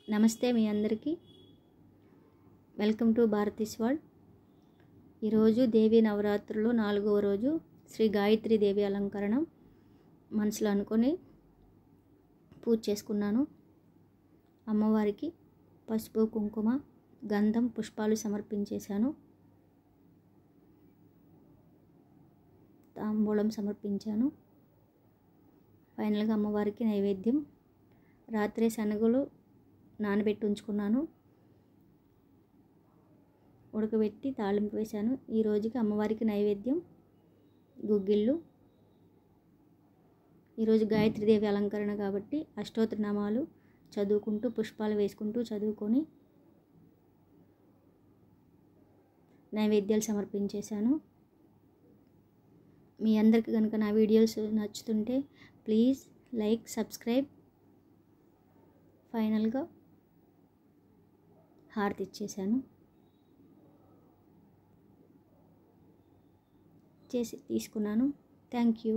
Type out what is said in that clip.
నమస్తే మీ అందరికీ. Welcome to Bharati's world. ఈరోజు దేవి నవరాత్రులు 4వ రోజు శ్రీ గాయత్రీ దేవి అలంకరణం మనసులో అనుకొని పూజ చేసుకున్నాను. అమ్మవారికి పసుపు, కుంకుమ, గంధం, పుష్పాలు సమర్పించేశాను. తాంబూలం సమర్పించాను. ఫైనల్గా అమ్మవారికి నైవేద్యం రాత్రి శనగలు నానబెట్టి ఉంచుకున్నాను. ఉడకబెట్టి తాళింపు వేశాను. ఈ రోజుకి అమ్మవారికి నైవేద్యం గుగ్గిళ్ళు. ఈరోజు గాయత్రీదేవి అలంకరణ కాబట్టి అష్టోత్తరనామాలు చదువుకుంటూ పుష్పాలు వేసుకుంటూ చదువుకొని నైవేద్యాలు సమర్పించేశాను. మీ అందరికీ కనుక నా వీడియోస్ నచ్చుతుంటే ప్లీజ్ లైక్, సబ్స్క్రైబ్. ఫైనల్గా హారతి ఇచ్చేసాను. తీసుకున్నాను. Thank you.